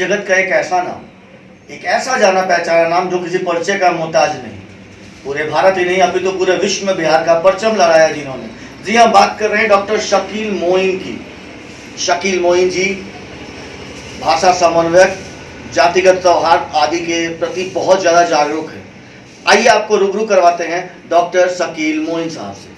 जगत का एक ऐसा नाम, एक ऐसा जाना पहचाना नाम जो किसी परिचय का मोहताज नहीं, पूरे भारत ही नहीं अभी तो पूरे विश्व में बिहार का परचम लहराया जिन्होंने। जी हम बात कर रहे हैं डॉक्टर शकील मोइन की। शकील मोइन जी भाषा समन्वयक, जातिगत सौहार्द आदि के प्रति बहुत ज़्यादा जागरूक है। आइए आपको रूबरू करवाते हैं डॉक्टर शकील मोइन साहब से।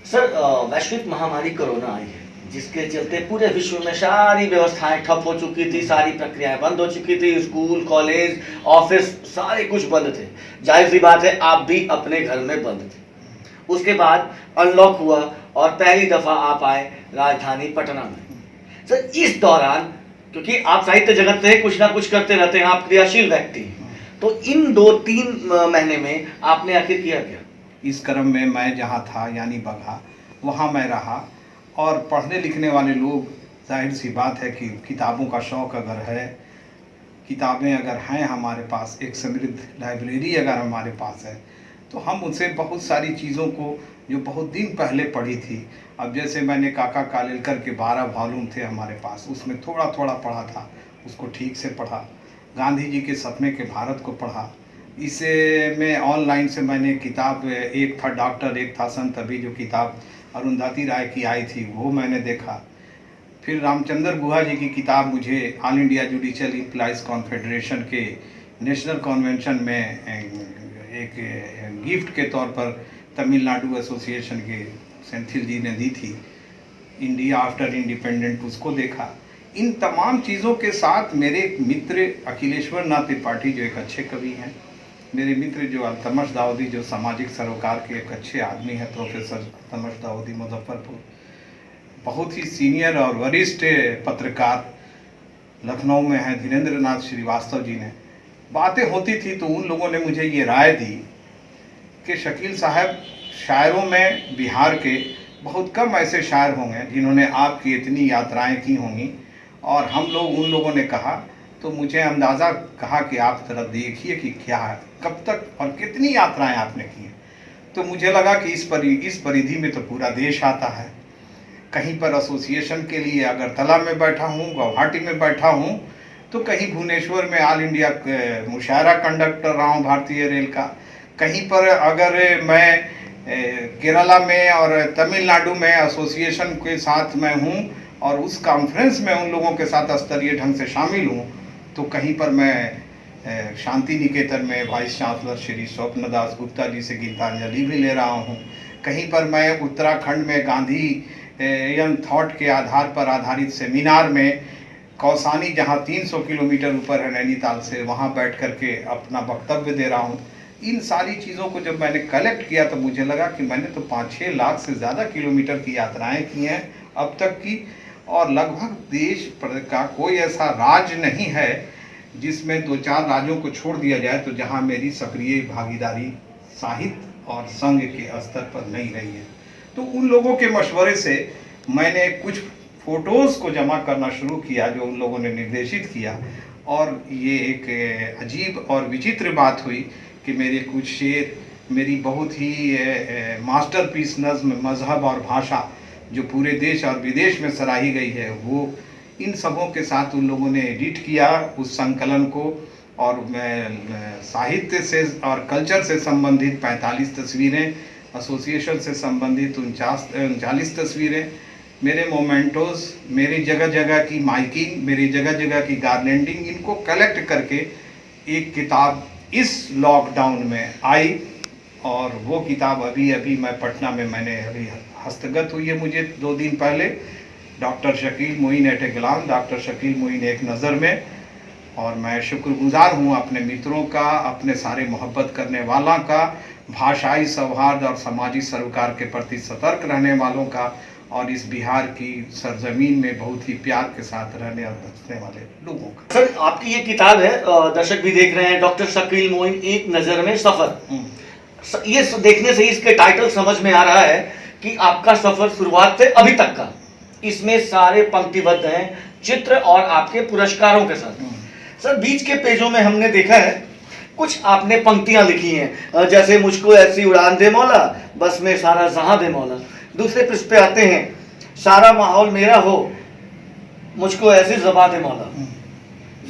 सर, वैश्विक महामारी कोरोना आई है जिसके चलते पूरे विश्व में सारी व्यवस्थाएं ठप हो चुकी थी, सारी प्रक्रियाएं बंद हो चुकी थी, स्कूल कॉलेज ऑफिस सारे कुछ बंद थे। जाहिर सी बात है आप भी अपने घर में बंद थे। उसके बाद अनलॉक हुआ और पहली दफ़ा आप आए राजधानी पटना में। सर, इस दौरान क्योंकि आप साहित्य जगत से कुछ ना कुछ करते रहते हैं, आप क्रियाशील व्यक्ति हैं, तो इन 2-3 महीने में आपने आखिर किया क्या? इस क्रम में मैं जहाँ था यानी बगहा, वहाँ मैं रहा। और पढ़ने लिखने वाले लोग, जाहिर सी बात है कि किताबों का शौक़ अगर है, किताबें अगर हैं हमारे पास, एक समृद्ध लाइब्रेरी अगर हमारे पास है, तो हम उनसे बहुत सारी चीज़ों को जो बहुत दिन पहले पढ़ी थी, अब जैसे मैंने काका कालेलकर के 12 वॉल्यूम थे हमारे पास, उसमें थोड़ा थोड़ा पढ़ा था, उसको ठीक से पढ़ा। गांधी जी के सपने के भारत को पढ़ा। इसे में ऑनलाइन से मैंने किताब, एक था डॉक्टर, एक था संत, अभी जो किताब अरुंधति राय की आई थी वो मैंने देखा। फिर रामचंद्र गुहा जी की किताब मुझे all India judicial employees confederation के नेशनल कन्वेंशन में एक गिफ्ट के तौर पर तमिलनाडु एसोसिएशन के सेंथिल जी ने दी थी, इंडिया आफ्टर इंडिपेंडेंट, उसको देखा। इन तमाम चीज़ों के साथ मेरे एक मित्र अखिलेश्वर नाथ त्रिपाठी जो एक अच्छे कवि हैं, मेरे मित्र जो अल्तमश दाऊदी जो सामाजिक सरोकार के एक अच्छे आदमी हैं, प्रोफेसर अल्तमश दाऊदी मुजफ्फरपुर, बहुत ही सीनियर और वरिष्ठ पत्रकार लखनऊ में हैं, धीरेन्द्र नाथ श्रीवास्तव जी ने, बातें होती थी तो उन लोगों ने मुझे ये राय दी कि शकील साहब, शायरों में बिहार के बहुत कम ऐसे शायर होंगे जिन्होंने आपकी इतनी यात्राएं की होंगी। और हम लोग, उन लोगों ने कहा तो मुझे अंदाज़ा कहा कि आप ज़रा देखिए कि क्या है, कब तक और कितनी यात्राएं आपने की हैं। तो मुझे लगा कि इस परिधि में तो पूरा देश आता है। कहीं पर एसोसिएशन के लिए अगरतला में बैठा हूँ, गुवाहाटी में बैठा हूँ, तो कहीं भुवनेश्वर में ऑल इंडिया मुशायरा कंडक्टर रहा हूँ भारतीय रेल का, कहीं पर अगर मैं केरला में और तमिलनाडु में एसोसिएशन के साथ मैं हूँ और उस कॉन्फ्रेंस में उन लोगों के साथ स्तरीय ढंग से शामिल हूँ, तो कहीं पर मैं शांति निकेतन में वाइस चांसलर श्री स्वप्न दास गुप्ता जी से गीतांजलि भी ले रहा हूँ, कहीं पर मैं उत्तराखंड में गांधी थॉट के आधार पर आधारित सेमिनार में कौसानी, जहाँ 300 किलोमीटर ऊपर है नैनीताल से, वहाँ बैठ कर के अपना वक्तव्य दे रहा हूँ। इन सारी चीज़ों को जब मैंने कलेक्ट किया तो मुझे लगा कि मैंने तो 5-6 लाख से ज़्यादा किलोमीटर की यात्राएं की हैं अब तक की, और लगभग देश का कोई ऐसा राज्य नहीं है जिसमें 2-4 राज्यों को छोड़ दिया जाए तो जहां मेरी सक्रिय भागीदारी साहित्य और संघ के स्तर पर नहीं रही है। तो उन लोगों के मशवरे से मैंने कुछ फ़ोटोज़ को जमा करना शुरू किया जो उन लोगों ने निर्देशित किया, और ये एक अजीब और विचित्र बात हुई कि मेरे कुछ शेर, मेरी बहुत ही मास्टरपीस नज़्म मज़हब और भाषा जो पूरे देश और विदेश में सराही गई है, वो इन सबों के साथ उन लोगों ने एडिट किया उस संकलन को। और मैं साहित्य से और कल्चर से संबंधित 45 तस्वीरें, एसोसिएशन से संबंधित 39 तस्वीरें, मेरे मोमेंटोज़, मेरी जगह जगह की माइकिंग, मेरी जगह जगह की गार्लैंडिंग, इनको कलेक्ट करके एक किताब इस लॉकडाउन में आई। और वो किताब अभी मैं पटना में मैंने अभी हस्तगत हुई है मुझे 2 दिन पहले, doctor Shakeel Moin at a glance, doctor Shakeel Moin एक नज़र में। और मैं शुक्रगुजार हूँ अपने मित्रों का, अपने सारे मोहब्बत करने वालों का, भाषाई सौहार्द और सामाजिक सरोकार के प्रति सतर्क रहने वालों का, और इस बिहार की सरजमीन में बहुत ही प्यार के साथ रहने और बसने वाले लोगों का। सर, आपकी ये किताब है, दर्शक भी देख रहे हैं, डॉक्टर शकील मोइन एक नज़र में सफ़र। ये देखने से ही इसके टाइटल समझ में आ रहा है कि आपका सफ़र शुरुआत से अभी तक का, इसमें सारे पंक्तिबद्ध हैं चित्र और आपके पुरस्कारों के साथ। सर, बीच के पेजों में हमने देखा है कुछ आपने पंक्तियां लिखी हैं, जैसे मुझको ऐसी उड़ान दे मौला, बस में सारा जहां दे मौला। दूसरे पृष्ठ पे आते हैं, सारा माहौल मेरा हो, मुझको ऐसी ज़बान दे मौला।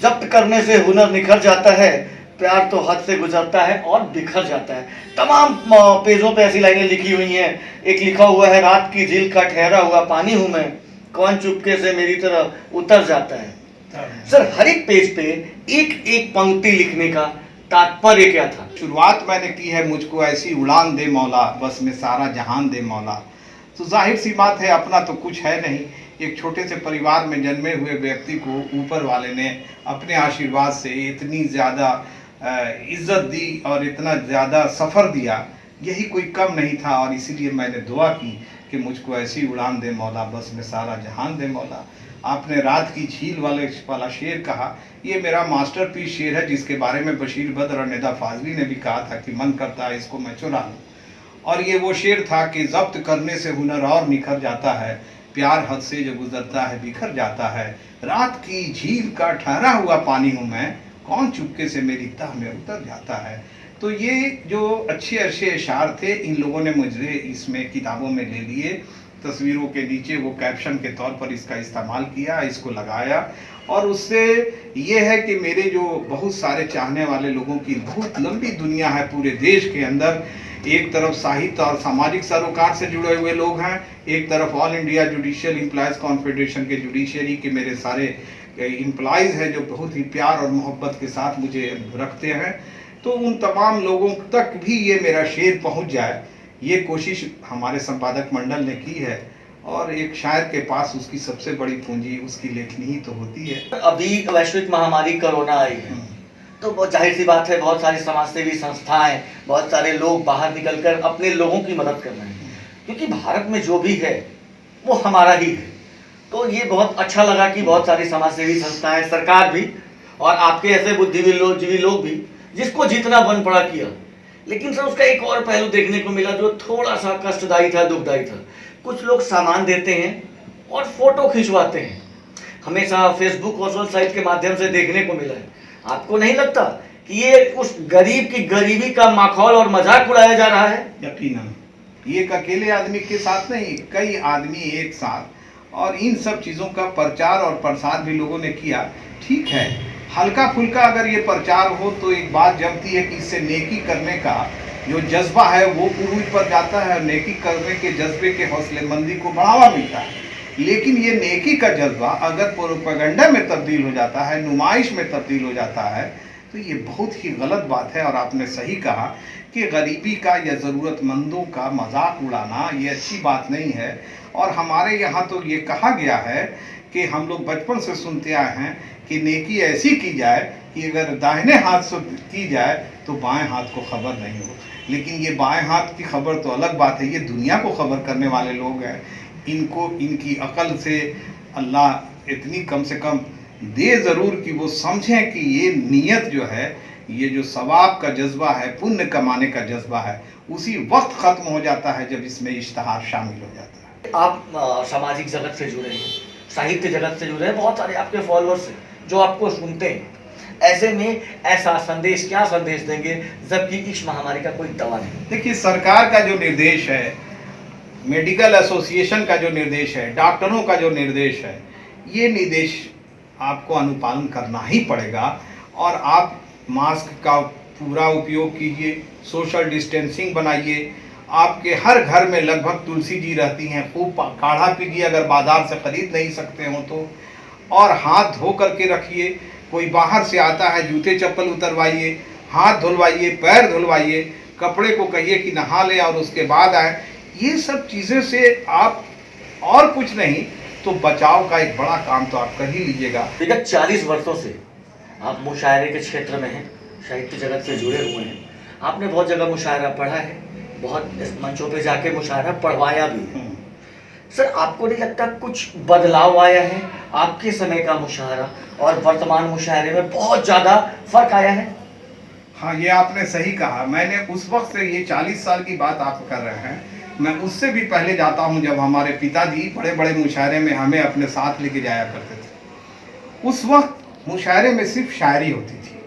जब्त करने से हुनर निखर जाता है, प्यार तो हद से गुजरता है और बिखर जाता है। तमाम पेजों पे ऐसी लाइनें लिखी हुई हैं। एक लिखा हुआ है, रात की झील का ठहरा हुआ पानी हूं मैं, कौन चुपके से मेरी तरह उतर जाता है। सर, हर एक पेज पे एक एक पंक्ति लिखने का तात्पर्य क्या था? शुरुआत मैंने की है, मुझको ऐसी उड़ान दे मौला, बस में सारा जहान दे मौला। तो जाहिर सी बात है, अपना तो कुछ है नहीं। एक छोटे से परिवार में जन्मे हुए व्यक्ति को ऊपर वाले ने अपने आशीर्वाद से इतनी ज़्यादा इज्जत दी और इतना ज़्यादा सफ़र दिया, यही कोई कम नहीं था। और इसीलिए मैंने दुआ की कि मुझको ऐसी उड़ान दे मौला, बस में सारा जहान दे मौला। आपने रात की झील वाला शेर कहा, ये मेरा मास्टरपीस शेर है, जिसके बारे में बशीर बद्र और निदा फाजली ने भी कहा था कि मन करता है इसको मैं चुरा लूँ। और ये वो शेर था कि जब्त करने से हुनर और निखर जाता है, प्यार हद से जो गुजरता है बिखर जाता है। रात की झील का ठहरा हुआ पानी हूँ मैं, कौन चुपके से मेरी तह में उतर जाता है। तो ये जो अच्छे अच्छे अशार थे, इन लोगों ने मुझे इसमें किताबों में ले लिए, तस्वीरों के नीचे वो कैप्शन के तौर पर इसका इस्तेमाल किया, इसको लगाया। और उससे ये है कि मेरे जो बहुत सारे चाहने वाले लोगों की बहुत लंबी दुनिया है पूरे देश के अंदर। एक तरफ साहित्य और सामाजिक सरोकार से जुड़े हुए लोग हैं, एक तरफ all India judicial employees confederation के जुडिशरी के मेरे सारे एम्प्लॉयज़ हैं जो बहुत ही प्यार और मोहब्बत के साथ मुझे रखते हैं। तो उन तमाम लोगों तक भी ये मेरा शेर पहुंच जाए, ये कोशिश हमारे संपादक मंडल ने की है। और एक शायर के पास उसकी सबसे बड़ी पूंजी उसकी लेखनी ही तो होती है। अभी वैश्विक महामारी कोरोना आई है, तो बहुत जाहिर सी बात है, बहुत सारी समाजसेवी संस्थाएं, बहुत सारे लोग बाहर निकलकर अपने लोगों की मदद कर रहे हैं, क्योंकि भारत में जो भी है वो हमारा ही है। तो ये बहुत अच्छा लगा कि बहुत सारी समाजसेवी संस्थाएं, सरकार भी और आपके ऐसे बुद्धिजीवी लोग भी, जिसको जितना बन पड़ा किया। लेकिन सर, उसका एक और पहलू देखने को मिला जो थोड़ा सा कष्टदायी था, दुखदायी था। कुछ लोग सामान देते हैं और फोटो खिंचवाते हैं, हमेशा फेसबुक और सोशल साइट के माध्यम से देखने को मिला है। आपको नहीं लगता कि ये उस गरीब की गरीबी का माखौल और मजाक उड़ाया जा रहा है? यकीनन, ये एक अकेले आदमी के साथ नहीं, कई आदमी एक साथ, और इन सब चीज़ों का प्रचार और प्रसार भी लोगों ने किया। ठीक है, हल्का फुल्का अगर ये प्रचार हो तो एक बात जमती है कि इससे नेकी करने का जो जज्बा है वो उरूज पर जाता है, नेकी करने के जज्बे के हौसलेमंदी को बढ़ावा मिलता है। लेकिन ये नेकी का जज्बा अगर प्रोपेगेंडा में तब्दील हो जाता है, नुमाइश में तब्दील हो जाता है, तो ये बहुत ही गलत बात है। और आपने सही कहा कि गरीबी का या ज़रूरतमंदों का मजाक उड़ाना ये अच्छी बात नहीं है। और हमारे यहाँ तो ये कहा गया है कि हम लोग बचपन से सुनते आए हैं कि नेकी ऐसी की जाए कि अगर दाहिने हाथ से की जाए तो बाएं हाथ को खबर नहीं हो। लेकिन ये बाएं हाथ की खबर तो अलग बात है, ये दुनिया को खबर करने वाले लोग हैं। इनको इनकी अकल से अल्लाह इतनी कम से कम दे ज़रूर कि वो समझें कि ये नीयत जो है, ये जो सवाब का जज्बा है, पुण्य कमाने का जज्बा है, उसी वक्त ख़त्म हो जाता है जब इसमें इश्तहार शामिल हो जाता है। आप सामाजिक जगत से जुड़े हैं, साहित्य जगत से जुड़े हैं, बहुत सारे आपके फॉलोअर्स हैं जो आपको सुनते हैं। ऐसे में ऐसा संदेश, क्या संदेश देंगे जबकि इस महामारी का कोई दवा नहीं? देखिए, सरकार का जो निर्देश है, मेडिकल एसोसिएशन का जो निर्देश है, डॉक्टरों का जो निर्देश है, ये निर्देश आपको अनुपालन करना ही पड़ेगा। और आप मास्क का पूरा उपयोग कीजिए, सोशल डिस्टेंसिंग बनाइए। आपके हर घर में लगभग तुलसी जी रहती हैं, खूब काढ़ा पीजिए अगर बाज़ार से ख़रीद नहीं सकते हो तो। और हाथ धो करके रखिए। कोई बाहर से आता है, जूते चप्पल उतरवाइए, हाथ धुलवाइए, पैर धुलवाइए, कपड़े को कहिए कि नहा ले और उसके बाद आए। ये सब चीज़ें से आप और कुछ नहीं तो बचाव का एक बड़ा काम तो आप कर ही लीजिएगा। विगत 40 वर्षों से आप मुशायरे के क्षेत्र में हैं, साहित्य जगत से जुड़े हुए हैं। आपने बहुत जगह मुशायरा पढ़ा है, बहुत मंचों पे जाके मुशायरा पढ़वाया भी है। सर, आपको नहीं लगता कुछ बदलाव आया है? आपके समय का मुशायरा और वर्तमान मुशायरे में बहुत ज़्यादा फर्क आया है? हाँ, ये आपने सही कहा। मैंने उस वक्त से, ये 40 साल की बात आप कर रहे हैं, मैं उससे भी पहले जाता हूँ जब हमारे पिताजी बड़े बड़े मुशायरे में हमें अपने साथ लेके जाया करते थे। उस वक्त मुशायरे में सिर्फ शायरी होती थी,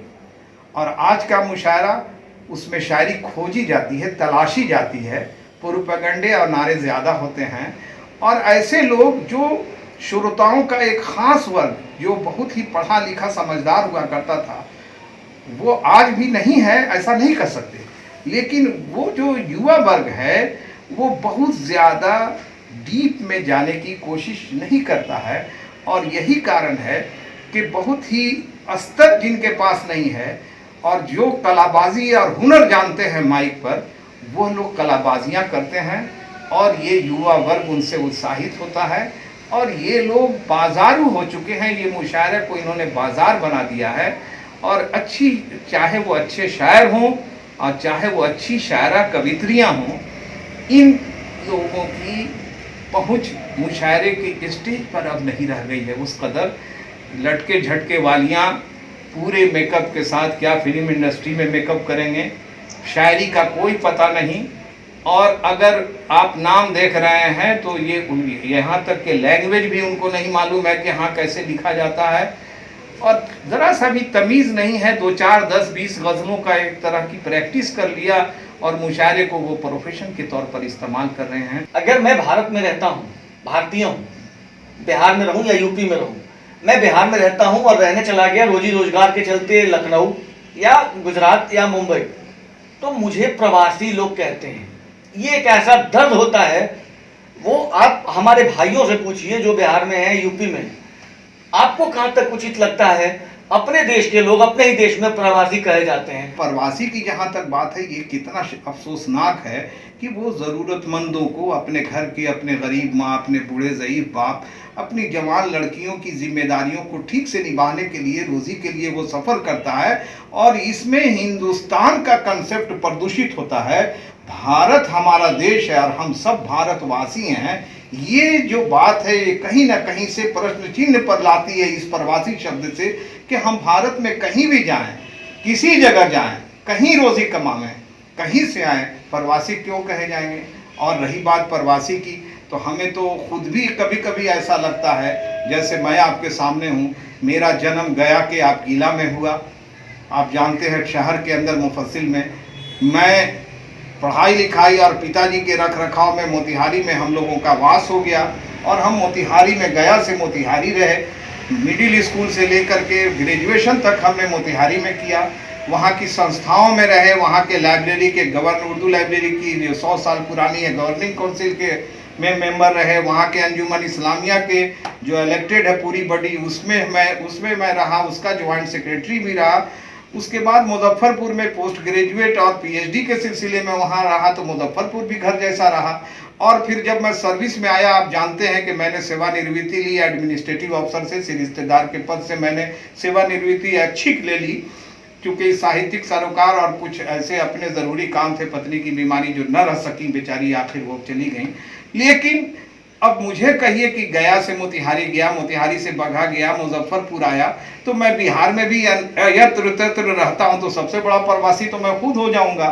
और आज का मुशायरा, उसमें शायरी खोजी जाती है, तलाशी जाती है, प्रोपेगेंडे और नारे ज़्यादा होते हैं। और ऐसे लोग जो श्रोताओं का एक खास वर्ग जो बहुत ही पढ़ा लिखा समझदार हुआ करता था, वो आज भी नहीं है, ऐसा नहीं कर सकते। लेकिन वो जो युवा वर्ग है वो बहुत ज़्यादा डीप में जाने की कोशिश नहीं करता है, और यही कारण है कि बहुत ही स्तर जिनके पास नहीं है, और जो कलाबाजी और हुनर जानते हैं माइक पर, वो लोग कलाबाजियाँ करते हैं, और ये युवा वर्ग उनसे उत्साहित होता है। और ये लोग बाजारू हो चुके हैं, ये मुशायरे को इन्होंने बाजार बना दिया है। और अच्छी, चाहे वो अच्छे शायर हों और चाहे वो अच्छी शायरा कवित्रियाँ हों, इन लोगों की पहुँच मुशायरे की स्टेज पर अब नहीं रह गई है। उस कदर लटके झटके वालियाँ पूरे मेकअप के साथ क्या फिल्म इंडस्ट्री में मेकअप करेंगे, शायरी का कोई पता नहीं। और अगर आप नाम देख रहे हैं तो ये यहाँ तक के लैंग्वेज भी उनको नहीं मालूम है कि हाँ कैसे लिखा जाता है, और ज़रा सा भी तमीज़ नहीं है। 2 4 10 20 गज़लों का एक तरह की प्रैक्टिस कर लिया और मुशायरे को वो प्रोफेशन के तौर पर इस्तेमाल कर रहे हैं। अगर मैं भारत में रहता हूँ, भारतीय हूँ, बिहार में रहूँ या यूपी में रहूँ, मैं बिहार में रहता हूँ और रहने चला गया रोजी रोजगार के चलते लखनऊ या गुजरात या मुंबई, तो मुझे प्रवासी लोग कहते हैं। ये एक ऐसा दर्द होता है, वो आप हमारे भाइयों से पूछिए जो बिहार में हैं, यूपी में। आपको कहाँ तक उचित लगता है अपने देश के लोग अपने ही देश में प्रवासी कहे जाते हैं? प्रवासी की जहाँ तक बात है, ये कितना अफसोसनाक है कि वो ज़रूरतमंदों को अपने घर के, अपने गरीब माँ, अपने बूढ़े ज़ईफ़ बाप, अपनी जवान लड़कियों की जिम्मेदारियों को ठीक से निभाने के लिए, रोज़ी के लिए वो सफ़र करता है, और इसमें हिंदुस्तान का कंसेप्ट प्रदूषित होता है। भारत हमारा देश है और हम सब भारतवासी हैं। ये जो बात है ये कहीं ना कहीं से प्रश्न चिन्ह पर लाती है इस प्रवासी शब्द से, कि हम भारत में कहीं भी जाएं, किसी जगह जाएं, कहीं रोज़ी कमाएं, कहीं से आएं, प्रवासी क्यों कहे जाएंगे। और रही बात प्रवासी की, तो हमें तो खुद भी कभी कभी ऐसा लगता है, जैसे मैं आपके सामने हूँ, मेरा जन्म गया के आप गीला में हुआ, आप जानते हैं शहर के अंदर मुफस्सिल में। मैं पढ़ाई लिखाई और पिताजी के रख रखाव में मोतिहारी में हम लोगों का वास हो गया, और हम मोतिहारी में, गया से मोतिहारी रहे, मिडिल स्कूल से लेकर के ग्रेजुएशन तक हमने मोतिहारी में किया। वहाँ की संस्थाओं में रहे, वहाँ के लाइब्रेरी के उर्दू लाइब्रेरी की जो 100 साल पुरानी है, गवर्निंग काउंसिल के में मेंबर रहे, वहाँ के अंजुमन इस्लामिया के जो इलेक्टेड है पूरी बॉडी, उसमें मैं रहा, उसका ज्वाइंट सेक्रेटरी भी रहा। उसके बाद मुजफ्फरपुर में पोस्ट ग्रेजुएट और पीएचडी के सिलसिले में वहाँ रहा, तो मुजफ्फरपुर भी घर जैसा रहा। और फिर जब मैं सर्विस में आया, आप जानते हैं कि मैंने सेवानिवृत्ति ली एडमिनिस्ट्रेटिव अफसर से, रिश्तेदार के पद से मैंने सेवानिवृत्ति ऐच्छिक ले ली, क्योंकि साहित्यिक सरोकार और कुछ ऐसे अपने ज़रूरी काम थे, पत्नी की बीमारी जो न रह सकी बेचारी, आखिर वो चली गई। लेकिन अब मुझे कहिए कि गया से मोतिहारी गया, मोतिहारी से बगहा गया, मुजफ्फरपुर आया, तो मैं बिहार में भी यत्र तत्र रहता हूँ, तो सबसे बड़ा प्रवासी तो मैं खुद हो जाऊँगा।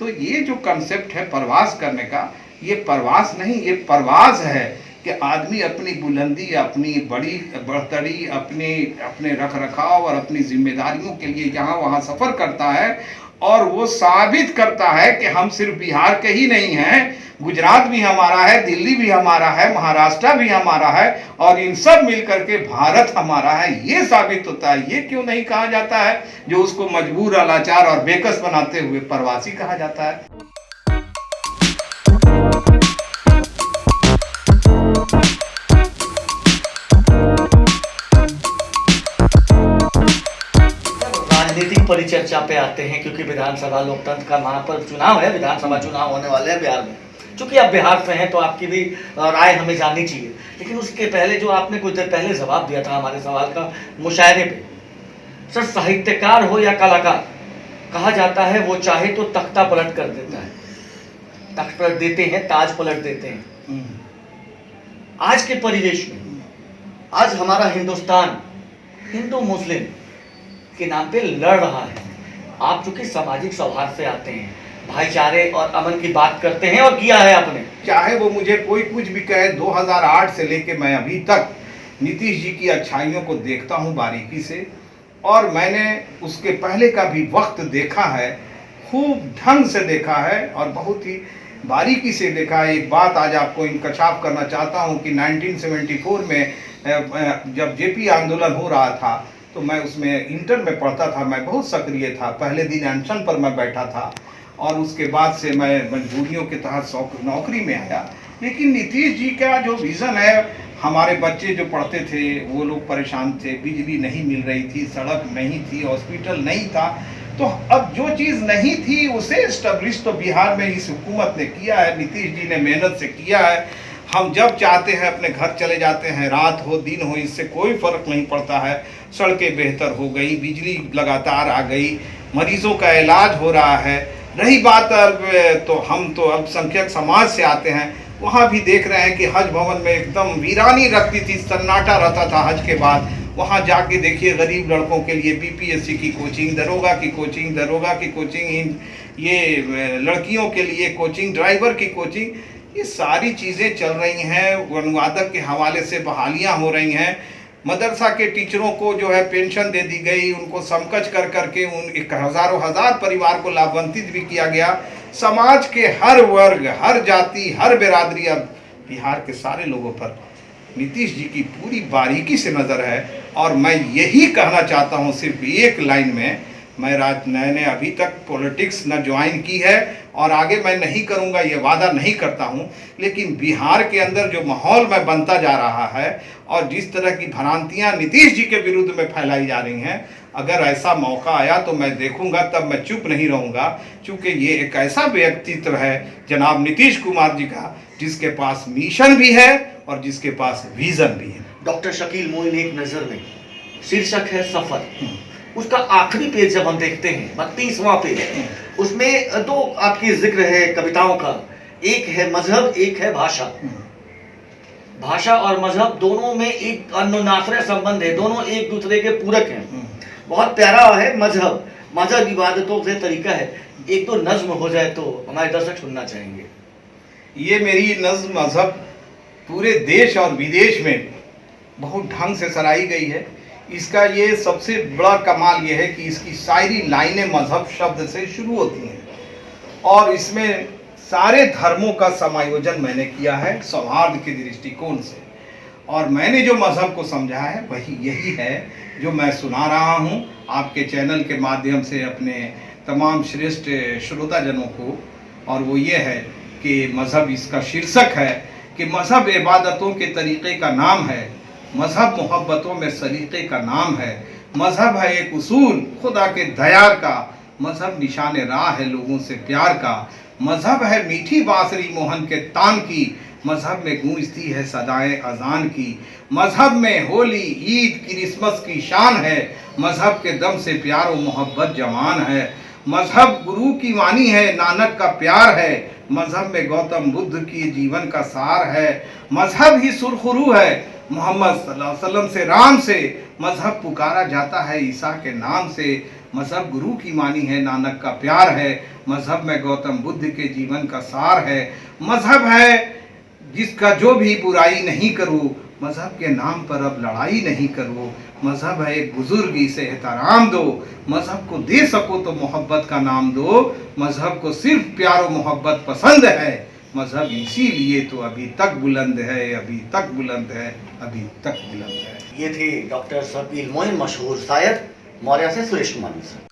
तो ये जो कंसेप्ट है प्रवास करने का, ये प्रवास नहीं, ये परवाज़ है कि आदमी अपनी बुलंदी, अपनी बड़ी बढ़तरी, अपने रख रखाव और अपनी जिम्मेदारियों के लिए यहाँ वहाँ सफ़र करता है, और वो साबित करता है कि हम सिर्फ बिहार के ही नहीं हैं, गुजरात भी हमारा है, दिल्ली भी हमारा है, महाराष्ट्र भी हमारा है, और इन सब मिलकर के भारत हमारा है। ये साबित होता है। ये क्यों नहीं कहा जाता है जो उसको मजबूर, लाचार और बेकस बनाते हुए प्रवासी कहा जाता है। राजनीतिक परिचर्चा पे आते हैं, क्योंकि विधानसभा लोकतंत्र का महापर्व चुनाव है, विधानसभा चुनाव होने वाले हैं बिहार में। चूंकि आप बिहार से हैं तो आपकी भी राय हमें जाननी चाहिए। लेकिन उसके पहले जो आपने कुछ देर पहले जवाब दिया था हमारे सवाल का मुशायरे पे, सर साहित्यकार हो या कलाकार, कहा जाता है वो चाहे तो तख्ता पलट कर देता है, तख्त पलट देते हैं, ताज पलट देते हैं। आज के परिवेश में, आज हमारा हिंदुस्तान हिंदू मुस्लिम के नाम पे लड़ रहा है। आप चूंकि सामाजिक सौहार्द से आते हैं, भाईचारे और अमन की बात करते हैं, और किया है आपने। चाहे वो मुझे कोई कुछ भी कहे, 2008 से लेके मैं अभी तक नीतीश जी की अच्छाइयों को देखता हूँ बारीकी से, और मैंने उसके पहले का भी वक्त देखा है, खूब ढंग से देखा है और बहुत ही बारीकी से देखा है। एक बात आज आपको इंकशाफ करना चाहता हूँ कि 1974 में जब जेपी आंदोलन हो रहा था तो मैं उसमें इंटर में पढ़ता था, मैं बहुत सक्रिय था। पहले दिन अनशन पर मैं बैठा था और उसके बाद से मैं मजबूरियों के तहत नौकरी में आया। लेकिन नीतीश जी का जो विज़न है, हमारे बच्चे जो पढ़ते थे वो लोग परेशान थे, बिजली नहीं मिल रही थी, सड़क नहीं थी, हॉस्पिटल नहीं था। तो अब जो चीज़ नहीं थी उसे एस्टेब्लिश तो बिहार में इस हुकूमत ने किया है, नीतीश जी ने मेहनत से किया है। हम जब चाहते हैं अपने घर चले जाते हैं, रात हो दिन हो, इससे कोई फ़र्क नहीं पड़ता है। सड़कें बेहतर हो गई, बिजली लगातार आ गई, मरीजों का इलाज हो रहा है। रही बात तो हम तो अल्पसंख्यक समाज से आते हैं, वहाँ भी देख रहे हैं कि हज भवन में एकदम वीरानी रखती थी, सन्नाटा रहता था हज के बाद। वहाँ जाके देखिए गरीब लड़कों के लिए बीपीएससी की कोचिंग, दरोगा की कोचिंग, ये लड़कियों के लिए कोचिंग, ड्राइवर की कोचिंग, ये सारी चीज़ें चल रही हैं। अनुवादक के हवाले से बहालियाँ हो रही हैं। मदरसा के टीचरों को जो है पेंशन दे दी गई, उनको समकक्ष कर करके उन हज़ार परिवार को लाभान्वित भी किया गया। समाज के हर वर्ग, हर जाति, हर बिरादरी, अब बिहार के सारे लोगों पर नीतीश जी की पूरी बारीकी से नज़र है। और मैं यही कहना चाहता हूँ सिर्फ एक लाइन में, मैंने अभी तक पॉलिटिक्स न ज्वाइन की है और आगे मैं नहीं करूंगा, ये वादा नहीं करता हूं। लेकिन बिहार के अंदर जो माहौल में बनता जा रहा है और जिस तरह की भ्रांतियां नीतीश जी के विरुद्ध में फैलाई जा रही हैं, अगर ऐसा मौका आया तो मैं देखूंगा, तब मैं चुप नहीं रहूंगा। क्योंकि ये एक ऐसा व्यक्तित्व है जनाब नीतीश कुमार जी का, जिसके पास मिशन भी है और जिसके पास विजन भी है। डॉक्टर शकील मोइन एक नज़र में शीर्षक है सफर। उसका आखिरी पेज जब हम देखते हैं, 32वां पेज, उसमें दो आपकी जिक्र है कविताओं का। एक है मजहब, एक है भाषा। भाषा और मजहब दोनों में एक अन्योन्याश्रय संबंध है, दोनों एक दूसरे के पूरक हैं। बहुत प्यारा है मजहब, मजहब इबादतों से तरीका है। एक तो नज्म हो जाए तो हमारे दर्शक सुनना चाहेंगे। ये मेरी नज्म मजहब पूरे देश और विदेश में बहुत ढंग से सराही गई है। इसका ये सबसे बड़ा कमाल ये है कि इसकी सारी लाइनें मजहब शब्द से शुरू होती हैं और इसमें सारे धर्मों का समायोजन मैंने किया है सौहार्द के दृष्टिकोण से। और मैंने जो मजहब को समझा है वही यही है जो मैं सुना रहा हूँ आपके चैनल के माध्यम से अपने तमाम श्रेष्ठ श्रोताजनों को। और वो ये है कि मजहब, इसका शीर्षक है कि मजहब इबादतों के तरीक़े का नाम है, मजहब मोहब्बतों में सलीक़े का नाम है, मजहब है एक उसूल खुदा के दयार का, मजहब निशान राह है लोगों से प्यार का, मजहब है मीठी बांसुरी मोहन के तान की, मजहब में गूंजती है सदाएं अजान की, मजहब में होली ईद क्रिसमस की शान है, मजहब के दम से प्यार व मोहब्बत जवान है, मजहब गुरु की वाणी है, नानक का प्यार है, मजहब में गौतम बुद्ध की जीवन का सार है, मजहब ही सुरखरू है मोहम्मद सल्लल्लाहु अलैहि वसल्लम से, राम से, मजहब पुकारा जाता है ईसा के नाम से, मजहब गुरु की मानी है, नानक का प्यार है, मजहब में गौतम बुद्ध के जीवन का सार है, मजहब है जिसका जो भी बुराई नहीं करो, मजहब के नाम पर अब लड़ाई नहीं करो, मजहब है एक बुजुर्ग से एहतराम दो, मजहब को दे सको तो मोहब्बत का नाम दो, मजहब को सिर्फ प्यार और मोहब्बत पसंद है, मजहब इसीलिए तो अभी तक बुलंद है, अभी तक बुलंद है, अभी तक बुलंद है। ये थे डॉक्टर शकील मोइन, मशहूर शायर, मौर्या से सुरेश कुमार मिश्रा।